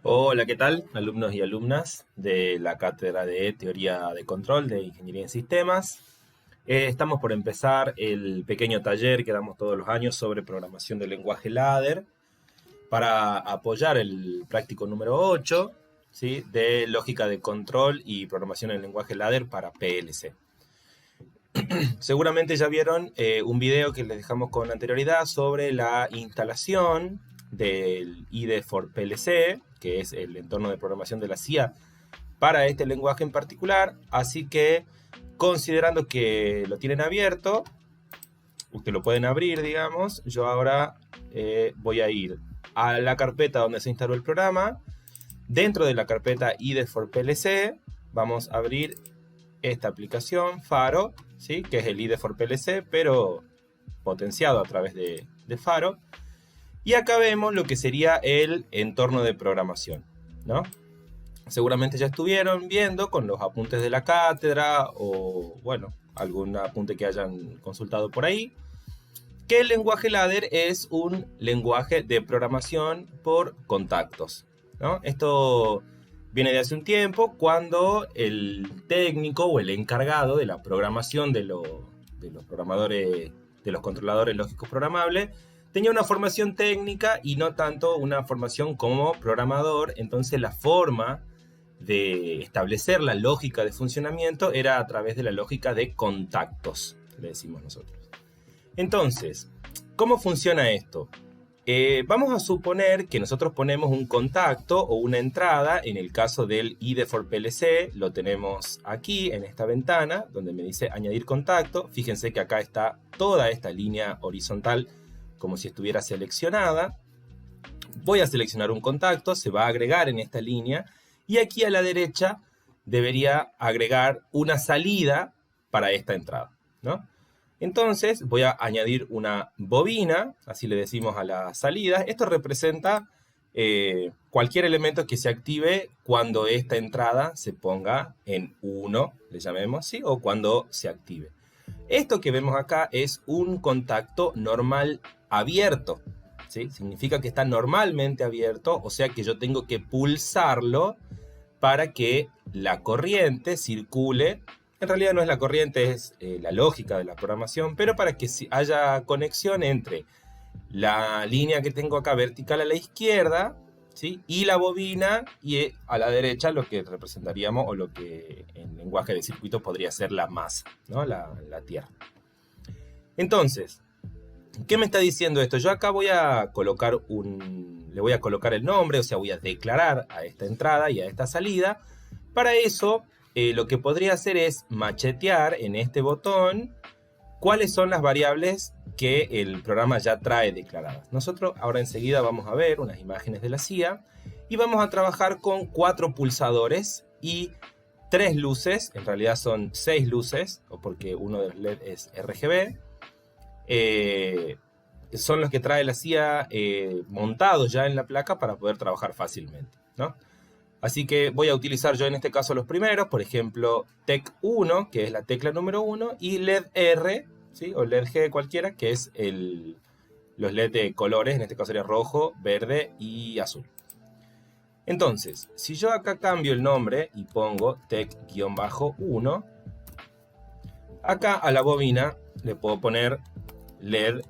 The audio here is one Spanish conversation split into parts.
Hola, ¿qué tal? Alumnos y alumnas de la Cátedra de Teoría de Control de Ingeniería en Sistemas. Estamos por empezar el pequeño taller que damos todos los años sobre programación del lenguaje ladder para apoyar el práctico número 8, ¿sí? De lógica de control y programación en lenguaje ladder para PLC. Seguramente ya vieron un video que les dejamos con anterioridad sobre la instalación del IDE for PLC, que es el entorno de programación de la CIA para este lenguaje en particular. Así que, considerando que lo tienen abierto, que lo pueden abrir, digamos, yo ahora voy a ir a la carpeta donde se instaló el programa. Dentro de la carpeta IDE for PLC vamos a abrir esta aplicación Faro, ¿sí? Que es el IDE for PLC, pero potenciado a través de Faro. Y acá vemos lo que sería el entorno de programación, ¿no? Seguramente ya estuvieron viendo con los apuntes de la cátedra o, bueno, algún apunte que hayan consultado por ahí, que el lenguaje ladder es un lenguaje de programación por contactos, ¿no? Esto viene de hace un tiempo cuando el técnico o el encargado de la programación de los programadores, de los controladores lógicos programables, tenía una formación técnica y no tanto una formación como programador. Entonces la forma de establecer la lógica de funcionamiento era a través de la lógica de contactos, le decimos nosotros. Entonces, ¿cómo funciona esto? Vamos a suponer que nosotros ponemos un contacto o una entrada. En el caso del IDE for PLC lo tenemos aquí en esta ventana donde me dice añadir contacto. Fíjense que acá está toda esta línea horizontal como si estuviera seleccionada. Voy a seleccionar un contacto, se va a agregar en esta línea y aquí a la derecha debería agregar una salida para esta entrada, ¿no? Entonces voy a añadir una bobina, así le decimos a la salida. Esto representa cualquier elemento que se active cuando esta entrada se ponga en 1, le llamemos, ¿sí? O cuando se active. Esto que vemos acá es un contacto normal abierto, ¿sí? Significa que está normalmente abierto, o sea que yo tengo que pulsarlo para que la corriente circule. En realidad no es la corriente, es la lógica de la programación, pero para que haya conexión entre la línea que tengo acá vertical a la izquierda, ¿sí? Y la bobina, y a la derecha lo que representaríamos, o lo que en lenguaje de circuito podría ser la masa, ¿no? La tierra. Entonces, ¿qué me está diciendo esto? Yo acá voy a colocar le voy a colocar el nombre, o sea, voy a declarar a esta entrada y a esta salida. Para eso, lo que podría hacer es machetear en este botón cuáles son las variables que el programa ya trae declaradas. Nosotros ahora enseguida vamos a ver unas imágenes de la CIA y vamos a trabajar con 4 pulsadores y 3 luces. En realidad son 6 luces, porque uno de los LED es RGB. Son los que trae la CIA montados ya en la placa para poder trabajar fácilmente, ¿no? Así que voy a utilizar yo en este caso los primeros, por ejemplo, TEC 1, que es la tecla número 1, y LED R, ¿sí? O LED G cualquiera, que es los LED de colores, en este caso sería rojo, verde y azul. Entonces, si yo acá cambio el nombre y pongo TEC-1, acá a la bobina le puedo poner LED-R,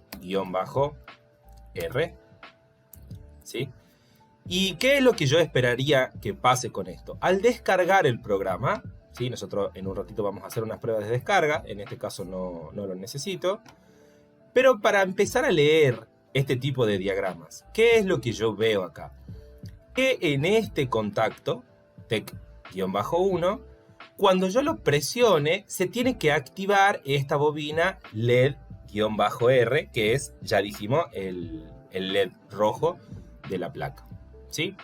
¿sí? ¿Y qué es lo que yo esperaría que pase con esto? Al descargar el programa, ¿sí? Nosotros en un ratito vamos a hacer unas pruebas de descarga, en este caso no lo necesito, pero para empezar a leer este tipo de diagramas, ¿qué es lo que yo veo acá? Que en este contacto, TEC-1, cuando yo lo presione, se tiene que activar esta bobina LED-R, que es, ya dijimos, el LED rojo de la placa, ¿sí?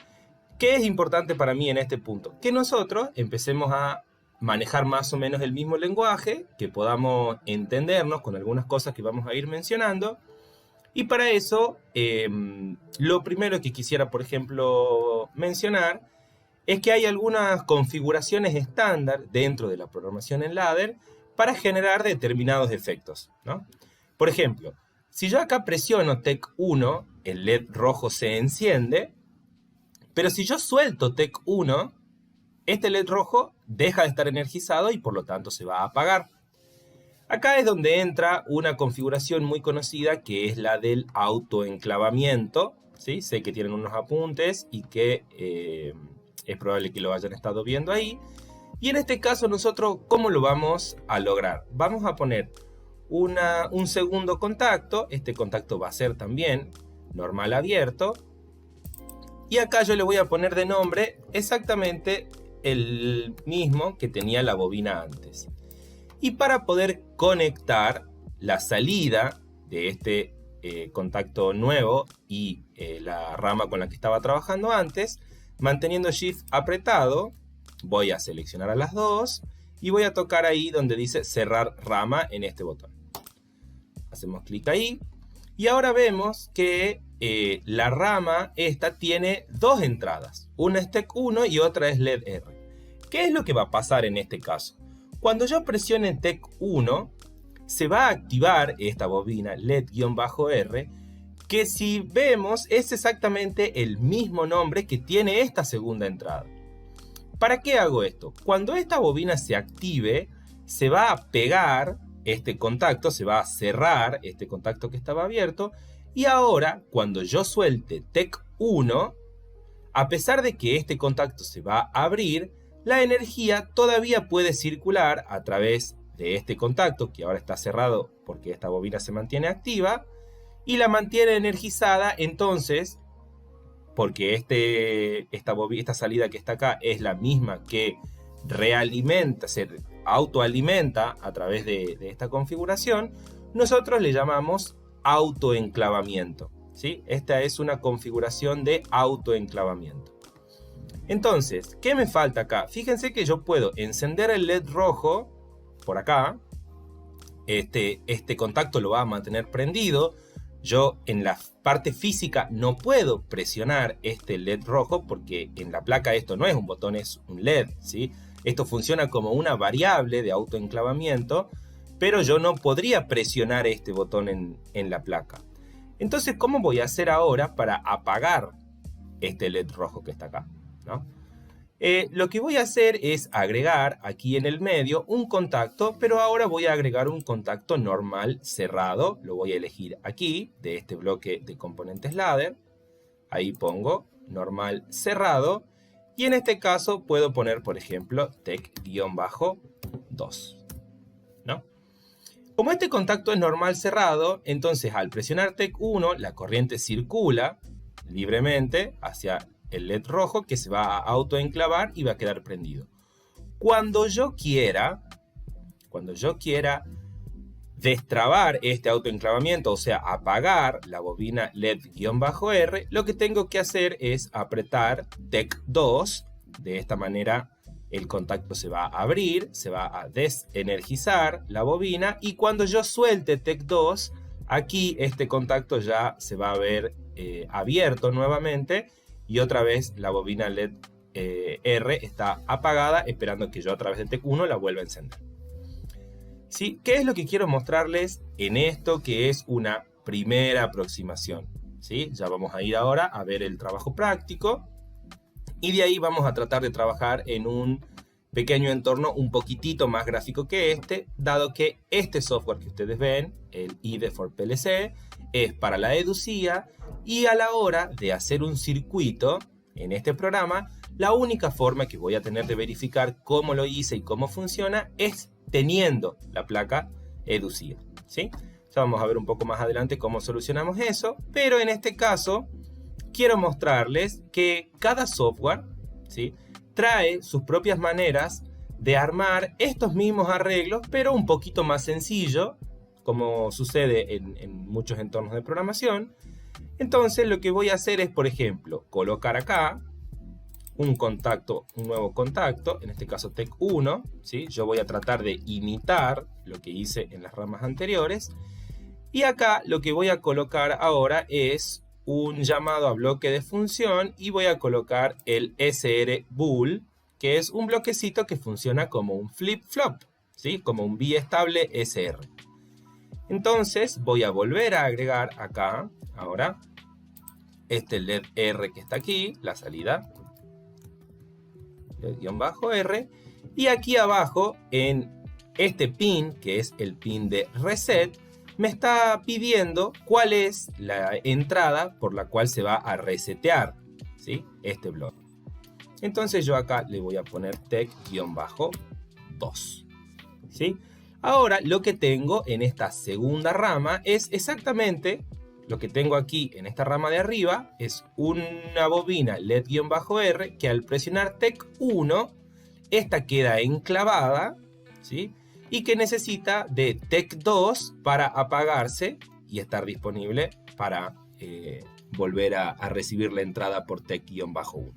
¿Qué es importante para mí en este punto? Que nosotros empecemos a manejar más o menos el mismo lenguaje, que podamos entendernos con algunas cosas que vamos a ir mencionando. Y para eso, lo primero que quisiera, por ejemplo, mencionar es que hay algunas configuraciones estándar dentro de la programación en ladder para generar determinados efectos, ¿no? Por ejemplo, si yo acá presiono TEC 1, el LED rojo se enciende, Pero si yo suelto TEC1, este LED rojo deja de estar energizado y por lo tanto se va a apagar. Acá es donde entra una configuración muy conocida que es la del autoenclavamiento, ¿sí? Sé que tienen unos apuntes y que es probable que lo hayan estado viendo ahí. Y en este caso nosotros, ¿cómo lo vamos a lograr? Vamos a poner un segundo contacto. Este contacto va a ser también normal abierto. Y acá yo le voy a poner de nombre exactamente el mismo que tenía la bobina antes. Y para poder conectar la salida de este contacto nuevo y la rama con la que estaba trabajando antes, manteniendo Shift apretado, voy a seleccionar a las dos y voy a tocar ahí donde dice cerrar rama en este botón. Hacemos clic ahí y ahora vemos que la rama esta tiene dos entradas. Una es TEC1 y otra es LED-R. ¿Qué es lo que va a pasar en este caso? Cuando yo presione TEC1, se va a activar esta bobina LED-R, que si vemos es exactamente el mismo nombre que tiene esta segunda entrada. ¿Para qué hago esto? Cuando esta bobina se active, se va a pegar este contacto, se va a cerrar este contacto que estaba abierto, y ahora, cuando yo suelte TEC1, a pesar de que este contacto se va a abrir, la energía todavía puede circular a través de este contacto, que ahora está cerrado porque esta bobina se mantiene activa, y la mantiene energizada. Entonces, porque esta salida que está acá es la misma que realimenta, se autoalimenta a través de esta configuración, nosotros le llamamos autoenclavamiento, ¿sí? Esta es una configuración de autoenclavamiento. Entonces, ¿qué me falta acá? Fíjense que yo puedo encender el LED rojo por acá. Este contacto lo va a mantener prendido. Yo en la parte física no puedo presionar este LED rojo porque en la placa esto no es un botón, es un LED, ¿sí? Esto funciona como una variable de autoenclavamiento, pero yo no podría presionar este botón en la placa. Entonces, ¿cómo voy a hacer ahora para apagar este LED rojo que está acá, ¿no? Lo que voy a hacer es agregar aquí en el medio un contacto, pero ahora voy a agregar un contacto normal cerrado. Lo voy a elegir aquí, de este bloque de componentes ladder. Ahí pongo normal cerrado. Y en este caso puedo poner, por ejemplo, TEC-2, ¿no? Como este contacto es normal cerrado, entonces al presionar TEC1, la corriente circula libremente hacia el LED rojo, que se va a autoenclavar y va a quedar prendido. Cuando yo quiera destrabar este autoenclavamiento, o sea, apagar la bobina LED-R, lo que tengo que hacer es apretar TEC2. De esta manera el contacto se va a abrir, se va a desenergizar la bobina, y cuando yo suelte TEC2, aquí este contacto ya se va a ver abierto nuevamente, y otra vez la bobina LED-R está apagada, esperando que yo a través de TEC1 la vuelva a encender. ¿Sí? ¿Qué es lo que quiero mostrarles en esto que es una primera aproximación? ¿Sí? Ya vamos a ir ahora a ver el trabajo práctico, y de ahí vamos a tratar de trabajar en un pequeño entorno un poquitito más gráfico que este, dado que este software que ustedes ven, el IDE for PLC, es para la educía, y a la hora de hacer un circuito en este programa, la única forma que voy a tener de verificar cómo lo hice y cómo funciona es teniendo la placa educía, ¿sí? Ya vamos a ver un poco más adelante cómo solucionamos eso, pero en este caso quiero mostrarles que cada software, ¿sí?, trae sus propias maneras de armar estos mismos arreglos, pero un poquito más sencillo, como sucede en muchos entornos de programación. Entonces lo que voy a hacer es, por ejemplo, colocar acá un nuevo contacto, en este caso TEC1, ¿sí? Yo voy a tratar de imitar lo que hice en las ramas anteriores, y acá lo que voy a colocar ahora es un llamado a bloque de función, y voy a colocar el SR bool, que es un bloquecito que funciona como un flip-flop, ¿sí?, como un biestable SR. Entonces voy a volver a agregar acá ahora este LED R que está aquí, la salida, LED-R, y aquí abajo en este pin, que es el pin de reset, me está pidiendo cuál es la entrada por la cual se va a resetear, ¿sí?, este bloque. Entonces yo acá le voy a poner tech-2, ¿sí? Ahora lo que tengo en esta segunda rama es exactamente lo que tengo aquí en esta rama de arriba, es una bobina LED-R que al presionar TEC1, esta queda enclavada, ¿sí?, y que necesita de TEC2 para apagarse y estar disponible para volver a recibir la entrada por TEC-1.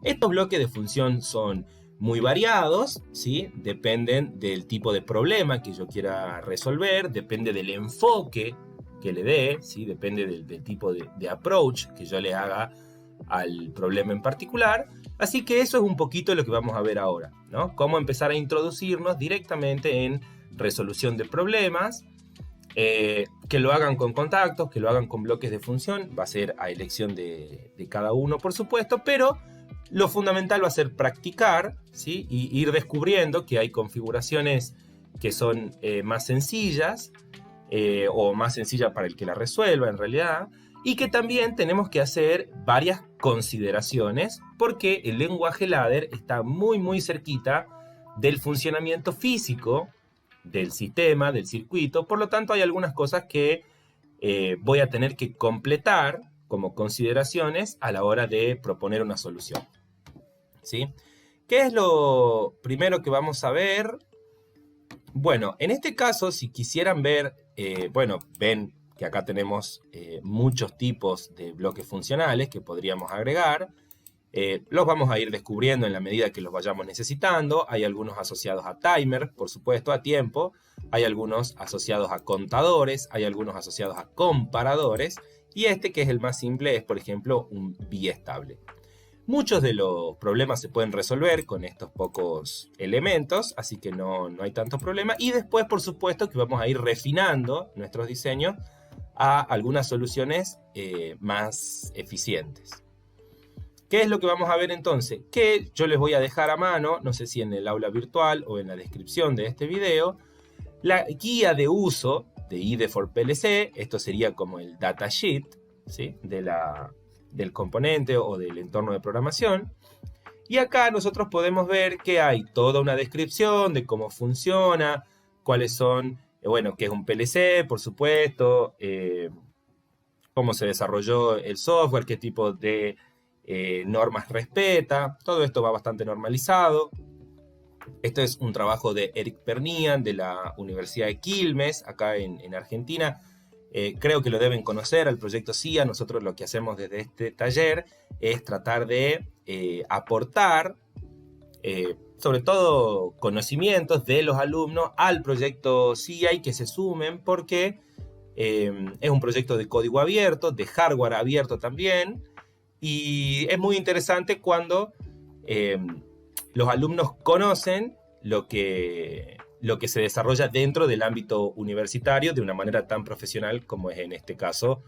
Estos bloques de función son muy variados, ¿sí? Dependen del tipo de problema que yo quiera resolver, depende del enfoque que le dé, ¿sí? Depende del tipo de approach que yo le haga al problema en particular. Así que eso es un poquito lo que vamos a ver ahora, ¿no? Cómo empezar a introducirnos directamente en resolución de problemas, que lo hagan con contactos, que lo hagan con bloques de función, va a ser a elección de cada uno, por supuesto, pero lo fundamental va a ser practicar, ¿sí?, y ir descubriendo que hay configuraciones que son más sencillas, o más sencillas para el que la resuelva en realidad, y que también tenemos que hacer varias consideraciones porque el lenguaje ladder está muy cerquita del funcionamiento físico del sistema, del circuito. Por lo tanto, hay algunas cosas que voy a tener que completar como consideraciones a la hora de proponer una solución, ¿sí? ¿Qué es lo primero que vamos a ver? Bueno, en este caso, si quisieran ver, bueno, ven que acá tenemos muchos tipos de bloques funcionales que podríamos agregar. Los vamos a ir descubriendo en la medida que los vayamos necesitando. Hay algunos asociados a timer, por supuesto, a tiempo. Hay algunos asociados a contadores. Hay algunos asociados a comparadores. Y este, que es el más simple, es, por ejemplo, un biestable. Muchos de los problemas se pueden resolver con estos pocos elementos, así que no hay tanto problema. Y después, por supuesto, que vamos a ir refinando nuestros diseños a algunas soluciones más eficientes. ¿Qué es lo que vamos a ver entonces? Que yo les voy a dejar a mano, no sé si en el aula virtual o en la descripción de este video, la guía de uso de IDE for PLC. Esto sería como el datasheet, ¿sí?, del componente o del entorno de programación. Y acá nosotros podemos ver que hay toda una descripción de cómo funciona, cuáles son, bueno, qué es un PLC, por supuesto, cómo se desarrolló el software, qué tipo de normas respeta. Todo esto va bastante normalizado. Esto es un trabajo de Eric Pernian de la Universidad de Quilmes, acá en Argentina. Creo que lo deben conocer, al proyecto CIA. Nosotros lo que hacemos desde este taller es tratar de aportar, sobre todo conocimientos de los alumnos al proyecto CIA y que se sumen porque es un proyecto de código abierto, de hardware abierto también, y es muy interesante cuando los alumnos conocen lo que se desarrolla dentro del ámbito universitario de una manera tan profesional como es en este caso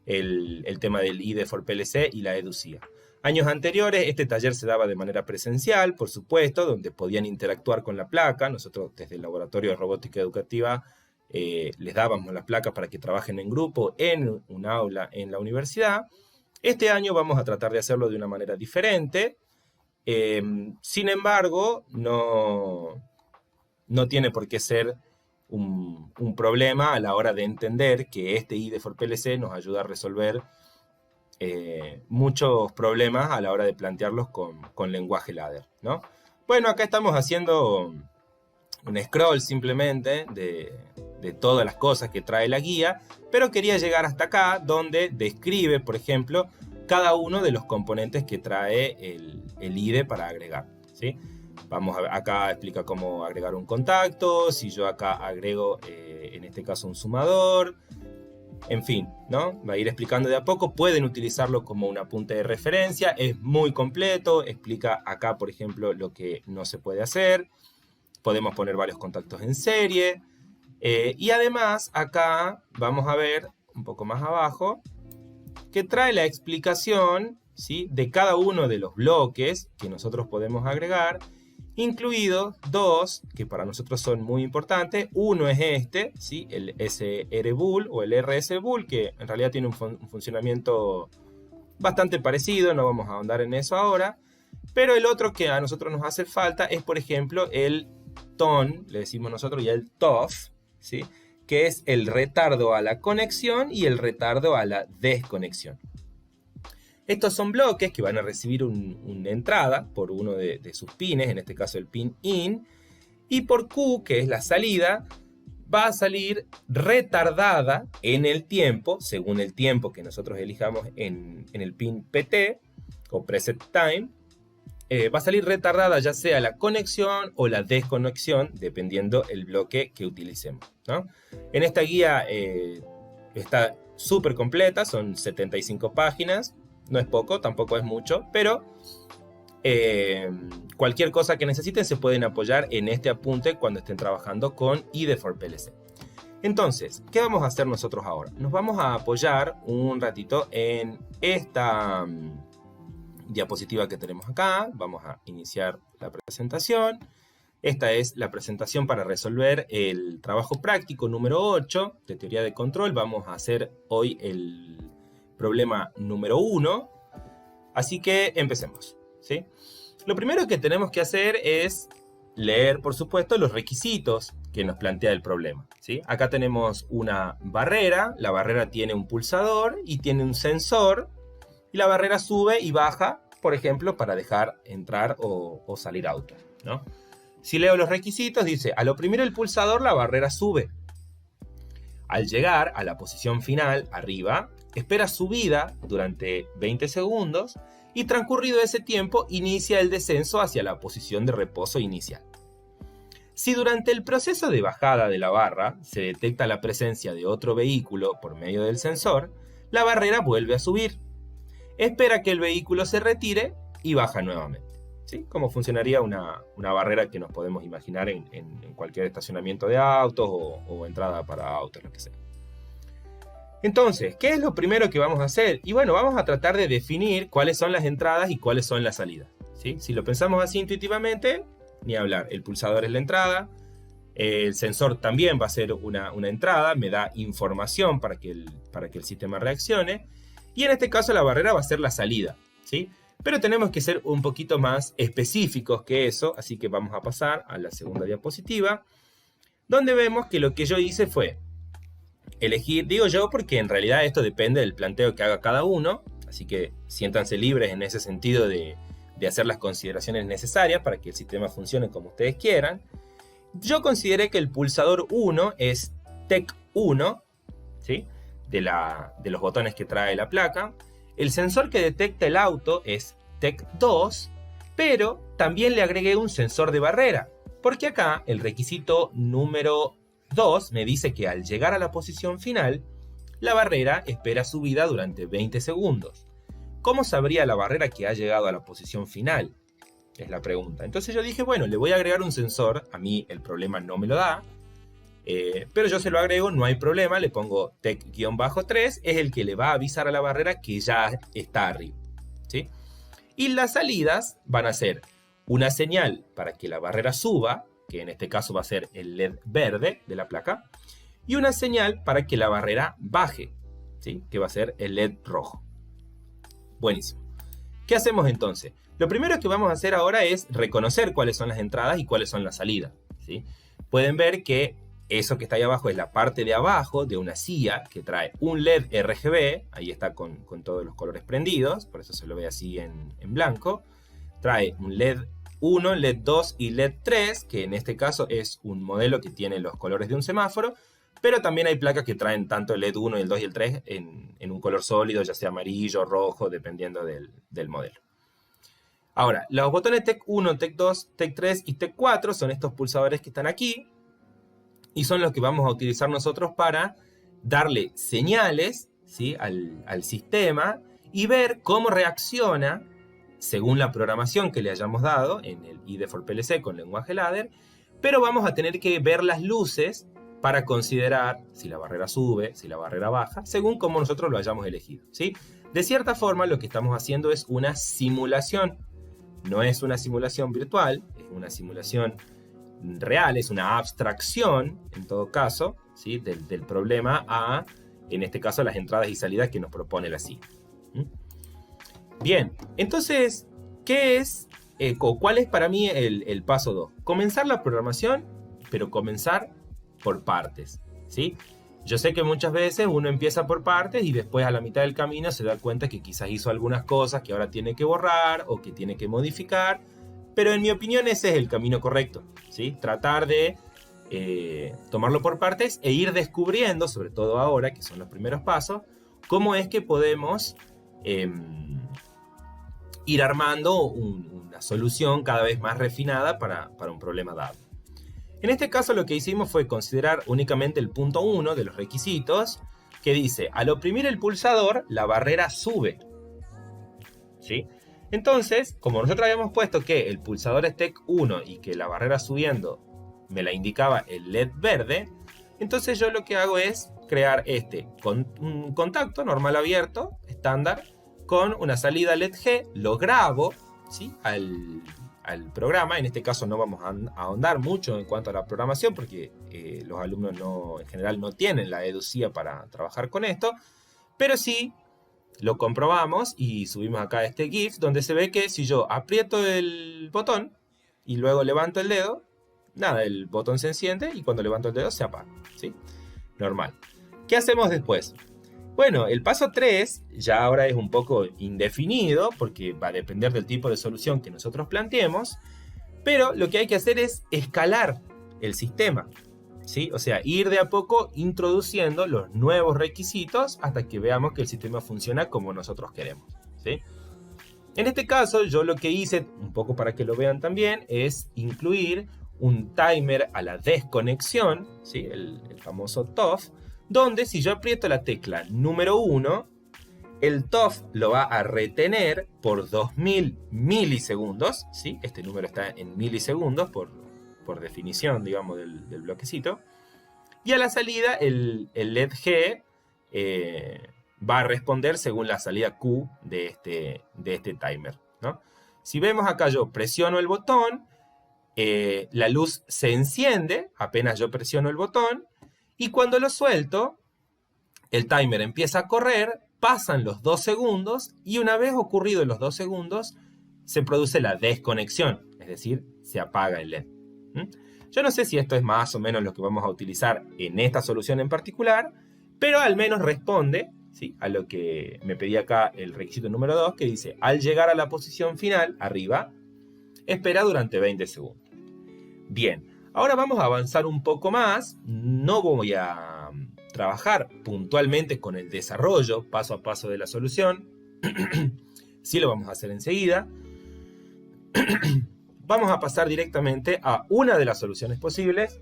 el tema del IDE for PLC y la EduCIA. Años anteriores este taller se daba de manera presencial, por supuesto, donde podían interactuar con la placa. Nosotros desde el Laboratorio de Robótica Educativa les dábamos las placas para que trabajen en grupo en un aula en la universidad. Este año vamos a tratar de hacerlo de una manera diferente. Sin embargo, no tiene por qué ser un problema a la hora de entender que este IDE for PLC nos ayuda a resolver muchos problemas a la hora de plantearlos con lenguaje ladder, ¿no? Bueno, acá estamos haciendo un scroll simplemente de todas las cosas que trae la guía, pero quería llegar hasta acá donde describe, por ejemplo, cada uno de los componentes que trae el IDE para agregar, ¿sí? Vamos a ver, acá explica cómo agregar un contacto, si yo acá agrego, en este caso, un sumador, en fin, ¿no? Va a ir explicando de a poco. Pueden utilizarlo como un apunte de referencia, es muy completo, explica acá, por ejemplo, lo que no se puede hacer. Podemos poner varios contactos en serie. Y además, acá vamos a ver, un poco más abajo, que trae la explicación, ¿sí?, de cada uno de los bloques que nosotros podemos agregar, incluidos dos que para nosotros son muy importantes. Uno es este, ¿sí?, el srbool o el rsbool, que en realidad tiene un funcionamiento bastante parecido, no vamos a ahondar en eso ahora. Pero el otro que a nosotros nos hace falta es, por ejemplo, el TON, le decimos nosotros, y el TOF, ¿sí?, que es el retardo a la conexión y el retardo a la desconexión. Estos son bloques que van a recibir una entrada por uno de sus pines, en este caso el pin IN, y por Q, que es la salida, va a salir retardada en el tiempo, según el tiempo que nosotros elijamos en el pin PT o Preset Time. Va a salir retardada ya sea la conexión o la desconexión, dependiendo el bloque que utilicemos, ¿no? En esta guía está súper completa, son 75 páginas. No es poco, tampoco es mucho, pero cualquier cosa que necesiten se pueden apoyar en este apunte cuando estén trabajando con IDE for PLC. Entonces, ¿qué vamos a hacer nosotros ahora? Nos vamos a apoyar un ratito en esta diapositiva que tenemos acá. Vamos a iniciar la presentación. Esta es la presentación para resolver el trabajo práctico número 8 de teoría de control. Vamos a hacer hoy el problema número 1. Así que empecemos, ¿sí? Lo primero que tenemos que hacer es leer, por supuesto, los requisitos que nos plantea el problema, ¿sí? Acá tenemos una barrera. La barrera tiene un pulsador y tiene un sensor. Y la barrera sube y baja, por ejemplo, para dejar entrar o salir auto, ¿no? Si leo los requisitos, dice: a lo primero el pulsador, la barrera sube. Al llegar a la posición final, arriba, espera subida durante 20 segundos y transcurrido ese tiempo inicia el descenso hacia la posición de reposo inicial. Si durante el proceso de bajada de la barra se detecta la presencia de otro vehículo por medio del sensor, la barrera vuelve a subir. Espera que el vehículo se retire y baja nuevamente. ¿Sí? Como funcionaría una barrera que nos podemos imaginar en cualquier estacionamiento de autos o entrada para autos, lo que sea. Entonces, ¿qué es lo primero que vamos a hacer? Y bueno, vamos a tratar de definir cuáles son las entradas y cuáles son las salidas, ¿sí? Si lo pensamos así intuitivamente, ni hablar. El pulsador es la entrada, el sensor también va a ser una entrada, me da información para que el sistema reaccione, y en este caso la barrera va a ser la salida, ¿sí? Pero tenemos que ser un poquito más específicos que eso, así que vamos a pasar a la segunda diapositiva, donde vemos que lo que yo hice fue elegir, digo yo porque en realidad esto depende del planteo que haga cada uno, así que siéntanse libres en ese sentido de hacer las consideraciones necesarias para que el sistema funcione como ustedes quieran. Yo consideré que el pulsador 1 es TEC 1, ¿sí?, de los botones que trae la placa. El sensor que detecta el auto es TEC 2, pero también le agregué un sensor de barrera, porque acá el requisito número 2 me dice que al llegar a la posición final, la barrera espera subida durante 20 segundos. ¿Cómo sabría la barrera que ha llegado a la posición final? Es la pregunta. Entonces yo dije, bueno, le voy a agregar un sensor. A mí el problema no me lo da, pero yo se lo agrego, no hay problema. Le pongo TEC-3, es el que le va a avisar a la barrera que ya está arriba, ¿sí? Y las salidas van a ser una señal para que la barrera suba, que en este caso va a ser el LED verde de la placa, y una señal para que la barrera baje, ¿sí?, que va a ser el LED rojo. Buenísimo. ¿Qué hacemos entonces? Lo primero que vamos a hacer ahora es reconocer cuáles son las entradas y cuáles son las salidas, ¿sí? Pueden ver que eso que está ahí abajo es la parte de abajo de una CIA que trae un LED RGB, ahí está con todos los colores prendidos, por eso se lo ve así en blanco. Trae un LED 1, LED 2 y LED 3, que en este caso es un modelo que tiene los colores de un semáforo, pero también hay placas que traen tanto el LED 1, el 2 y el 3 en un color sólido, ya sea amarillo, rojo, dependiendo del modelo. Ahora, los botones TEC 1, TEC 2, TEC 3 y TEC 4 son estos pulsadores que están aquí, y son los que vamos a utilizar nosotros para darle señales, ¿sí?, al sistema y ver cómo reacciona según la programación que le hayamos dado en el IDE for PLC con lenguaje ladder, pero vamos a tener que ver las luces para considerar si la barrera sube, si la barrera baja, según como nosotros lo hayamos elegido, ¿sí? De cierta forma, lo que estamos haciendo es una simulación. No es una simulación virtual, es una simulación real, es una abstracción, en todo caso, ¿sí? del problema a, en este caso, las entradas y salidas que nos propone la CIA. Bien, entonces, ¿cuál es para mí el paso 2? Comenzar la programación, pero comenzar por partes, ¿sí? Yo sé que muchas veces uno empieza por partes y después a la mitad del camino se da cuenta que quizás hizo algunas cosas que ahora tiene que borrar o que tiene que modificar, pero en mi opinión ese es el camino correcto, ¿sí? Tratar de tomarlo por partes e ir descubriendo, sobre todo ahora, que son los primeros pasos, cómo es que podemos ir armando una solución cada vez más refinada para un problema dado. En este caso lo que hicimos fue considerar únicamente el punto 1 de los requisitos, que dice, al oprimir el pulsador, la barrera sube. ¿Sí? Entonces, como nosotros habíamos puesto que el pulsador es TEC 1 y que la barrera subiendo me la indicaba el LED verde, entonces yo lo que hago es crear un contacto normal abierto, estándar, con una salida LED G, lo grabo, ¿sí? al programa. En este caso no vamos a ahondar mucho en cuanto a la programación porque los alumnos en general no tienen la EduCIA para trabajar con esto, pero sí lo comprobamos y subimos acá este GIF donde se ve que si yo aprieto el botón y luego levanto el dedo, nada, el botón se enciende y cuando levanto el dedo se apaga, ¿sí? Normal. ¿Qué hacemos después? Bueno, el paso 3 ya ahora es un poco indefinido porque va a depender del tipo de solución que nosotros planteemos, pero lo que hay que hacer es escalar el sistema, ¿sí? O sea, ir de a poco introduciendo los nuevos requisitos hasta que veamos que el sistema funciona como nosotros queremos, ¿sí? En este caso, yo lo que hice, un poco para que lo vean también, es incluir un timer a la desconexión, ¿sí? El famoso TOF, donde si yo aprieto la tecla número 1, el TOF lo va a retener por 2000 milisegundos, ¿sí? Este número está en milisegundos por definición, digamos, del bloquecito. Y a la salida el LED G va a responder según la salida Q de este timer, ¿no? Si vemos acá, yo presiono el botón, la luz se enciende apenas yo presiono el botón, y cuando lo suelto, el timer empieza a correr, pasan los 2 segundos, y una vez ocurridos los 2 segundos, se produce la desconexión, es decir, se apaga el LED. Yo no sé si esto es más o menos lo que vamos a utilizar en esta solución en particular, pero al menos responde, ¿sí?, a lo que me pedía acá el requisito número 2, que dice, al llegar a la posición final, arriba, espera durante 20 segundos. Bien, ahora vamos a avanzar un poco más. No voy a trabajar puntualmente con el desarrollo paso a paso de la solución. Sí lo vamos a hacer enseguida. Vamos a pasar directamente a una de las soluciones posibles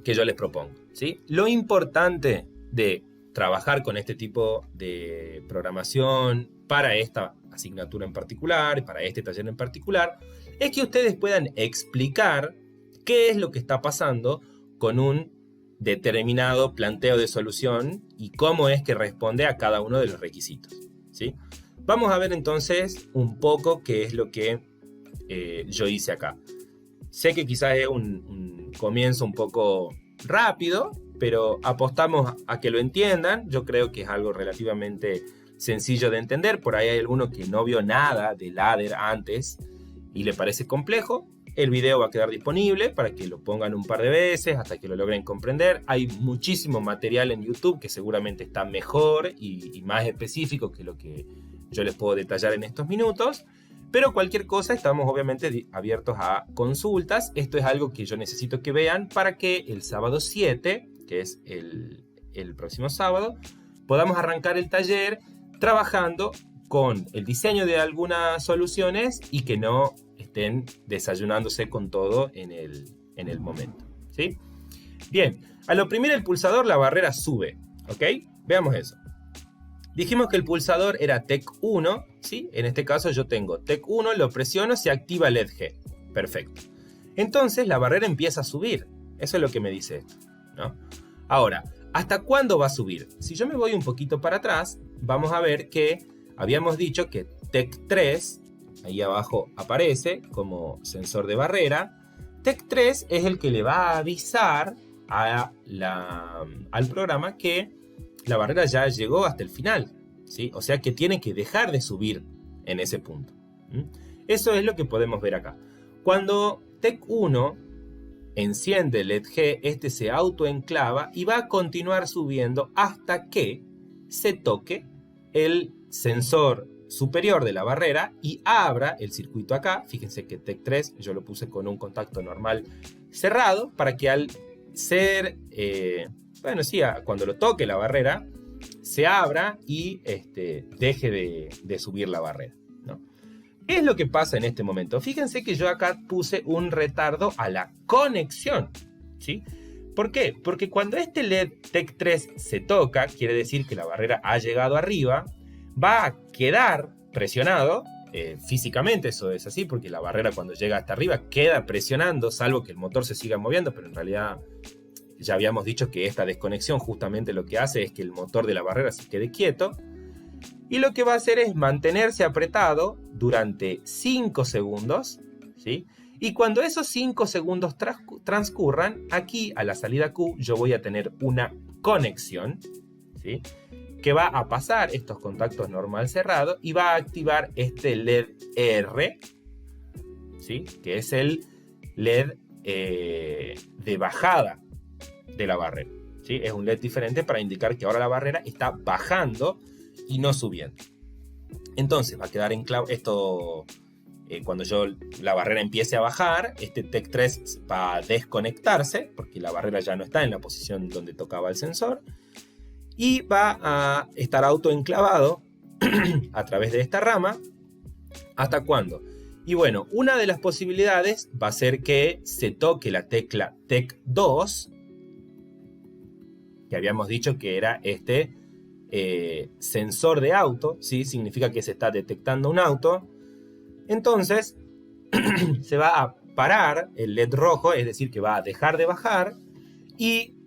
que yo les propongo, ¿sí? Lo importante de trabajar con este tipo de programación para esta asignatura en particular, para este taller en particular, es que ustedes puedan explicar qué es lo que está pasando con un determinado planteo de solución y cómo es que responde a cada uno de los requisitos, ¿sí? Vamos a ver entonces un poco qué es lo que yo hice acá. Sé que quizás es un comienzo un poco rápido, pero apostamos a que lo entiendan. Yo creo que es algo relativamente sencillo de entender. Por ahí hay alguno que no vio nada de ladder antes y le parece complejo. El video va a quedar disponible para que lo pongan un par de veces hasta que lo logren comprender. Hay muchísimo material en YouTube que seguramente está mejor y más específico que lo que yo les puedo detallar en estos minutos. Pero cualquier cosa, estamos obviamente abiertos a consultas. Esto es algo que yo necesito que vean para que el sábado 7, que es el próximo sábado, podamos arrancar el taller trabajando con el diseño de algunas soluciones y que no estén desayunándose con todo en el momento, ¿sí? Bien, al oprimir el pulsador la barrera sube, ¿ok? Veamos eso. Dijimos que el pulsador era TEC 1, ¿sí? En este caso yo tengo TEC 1, lo presiono, se activa LED G. Perfecto. Entonces la barrera empieza a subir. Eso es lo que me dice esto, ¿no? Ahora, ¿Hasta cuándo va a subir? Si yo me voy un poquito para atrás, vamos a ver que habíamos dicho que TEC3, ahí abajo aparece como sensor de barrera. TEC3 es el que le va a avisar al programa que la barrera ya llegó hasta el final, ¿sí? O sea que tiene que dejar de subir en ese punto. Eso es lo que podemos ver acá. Cuando TEC1 enciende el LED G, este se autoenclava y va a continuar subiendo hasta que se toque el sensor superior de la barrera y abra el circuito acá. Fíjense que TEC3 yo lo puse con un contacto normal cerrado para que al ser, cuando lo toque la barrera, se abra y deje de subir la barrera, ¿no? ¿Qué es lo que pasa en este momento? Fíjense que yo acá puse un retardo a la conexión, ¿sí? ¿Por qué? Porque cuando este LED TEC3 se toca, quiere decir que la barrera ha llegado arriba, va a quedar presionado, físicamente eso es así, porque la barrera cuando llega hasta arriba queda presionando, salvo que el motor se siga moviendo, pero en realidad ya habíamos dicho que esta desconexión justamente lo que hace es que el motor de la barrera se quede quieto, y lo que va a hacer es mantenerse apretado durante 5 segundos, ¿sí? Y cuando esos 5 segundos transcurran, aquí a la salida Q yo voy a tener una conexión, ¿sí? Que va a pasar estos contactos normal cerrado y va a activar este LED R, ¿sí? Que es el LED de bajada de la barrera, ¿sí? Es un LED diferente para indicar que ahora la barrera está bajando y no subiendo. Entonces va a quedar en clave esto. Cuando la barrera empiece a bajar, este TEC3 va a desconectarse porque la barrera ya no está en la posición donde tocaba el sensor y va a estar autoenclavado a través de esta rama. ¿Hasta cuándo? Y bueno, una de las posibilidades va a ser que se toque la tecla TEC2, que habíamos dicho que era este sensor de auto, ¿sí? Significa que se está detectando un auto. Entonces se va a parar el LED rojo, es decir, que va a dejar de bajar y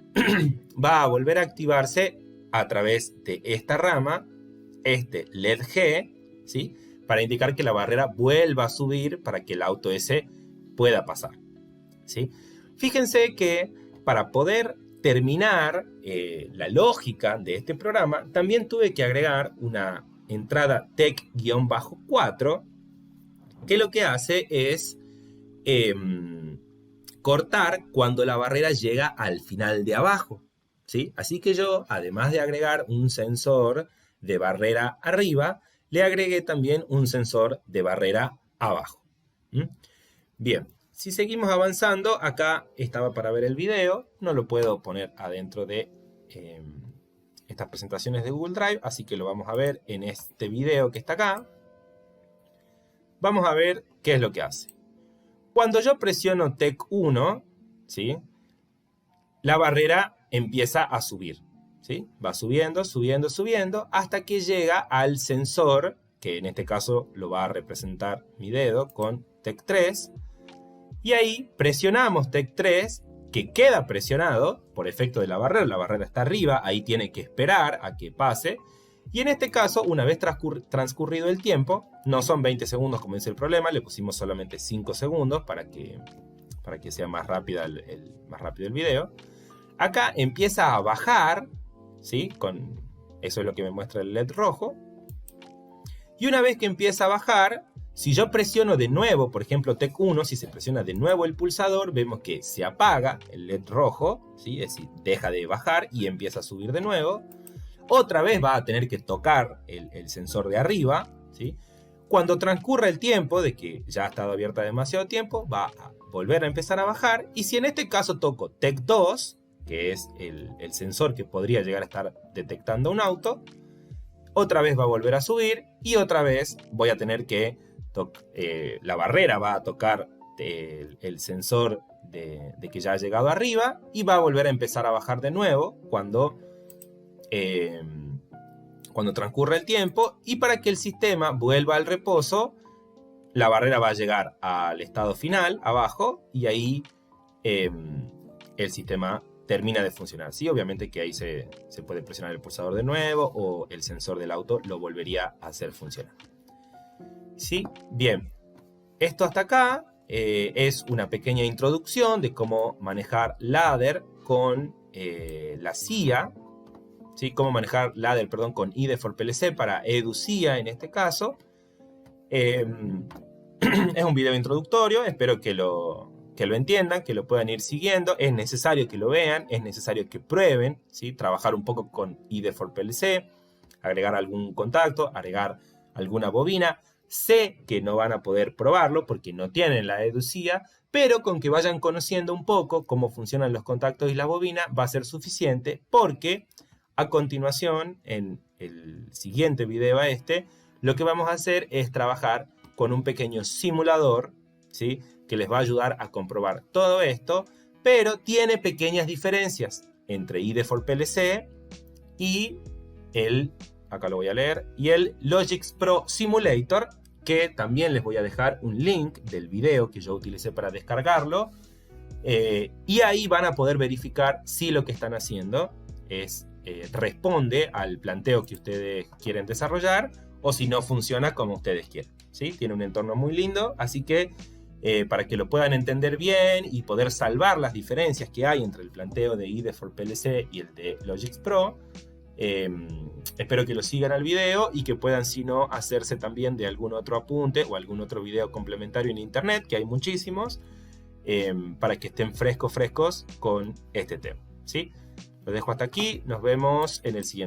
va a volver a activarse a través de esta rama, este LED G, ¿sí? Para indicar que la barrera vuelva a subir para que el auto ese pueda pasar, ¿sí? Fíjense que para poder terminar la lógica de este programa, también tuve que agregar una entrada TEC-4, que lo que hace es cortar cuando la barrera llega al final de abajo, ¿sí? Así que yo, además de agregar un sensor de barrera arriba, le agregué también un sensor de barrera abajo. Bien, si seguimos avanzando, acá estaba para ver el video, no lo puedo poner adentro de estas presentaciones de Google Drive, así que lo vamos a ver en este video que está acá. Vamos a ver qué es lo que hace. Cuando yo presiono TEC1, ¿sí? La barrera empieza a subir, ¿sí? Va subiendo, subiendo, subiendo, hasta que llega al sensor, que en este caso lo va a representar mi dedo con TEC3. Y ahí presionamos TEC3, que queda presionado por efecto de la barrera está arriba, ahí tiene que esperar a que pase. Y en este caso, una vez transcurrido el tiempo, no son 20 segundos como dice el problema, le pusimos solamente 5 segundos para que sea más rápido el video. Acá empieza a bajar, ¿sí? Eso es lo que me muestra el LED rojo. Y una vez que empieza a bajar, si yo presiono de nuevo, por ejemplo TEC1, si se presiona de nuevo el pulsador, vemos que se apaga el LED rojo, ¿sí? Es decir, deja de bajar y empieza a subir de nuevo. Otra vez va a tener que tocar el sensor de arriba, ¿sí? Cuando transcurra el tiempo de que ya ha estado abierta demasiado tiempo, va a volver a empezar a bajar. Y si en este caso toco TEC2, que es el sensor que podría llegar a estar detectando un auto, otra vez va a volver a subir y otra vez voy a tener que la barrera va a tocar el sensor de que ya ha llegado arriba y va a volver a empezar a bajar de nuevo cuando transcurra el tiempo, y para que el sistema vuelva al reposo, la barrera va a llegar al estado final, abajo, y ahí el sistema termina de funcionar, ¿sí? Obviamente que ahí se puede presionar el pulsador de nuevo o el sensor del auto lo volvería a hacer funcionar. ¿Sí? Bien, esto hasta acá es una pequeña introducción de cómo manejar ladder con la CIA, ¿sí? Cómo manejar ladder, perdón, con IDE for PLC para EduCIA en este caso. Es un video introductorio, espero que lo entiendan, que lo puedan ir siguiendo. Es necesario que lo vean, es necesario que prueben, ¿sí? Trabajar un poco con IDE for PLC, agregar algún contacto, agregar alguna bobina. Sé que no van a poder probarlo porque no tienen la EduCIA, pero con que vayan conociendo un poco cómo funcionan los contactos y la bobina va a ser suficiente, porque a continuación, en el siguiente video a este, lo que vamos a hacer es trabajar con un pequeño simulador, ¿sí? Que les va a ayudar a comprobar todo esto, pero tiene pequeñas diferencias entre IDE for PLC y acá lo voy a leer, y el Logix Pro Simulator, que también les voy a dejar un link del video que yo utilicé para descargarlo, y ahí van a poder verificar si lo que están haciendo responde al planteo que ustedes quieren desarrollar, o si no funciona como ustedes quieren, ¿sí? Tiene un entorno muy lindo, así que para que lo puedan entender bien y poder salvar las diferencias que hay entre el planteo de IDE for PLC y el de Logix Pro, espero que lo sigan al video y que puedan, si no, hacerse también de algún otro apunte o algún otro video complementario en internet, que hay muchísimos, para que estén frescos con este tema, ¿sí? Lo dejo hasta aquí, nos vemos en el siguiente.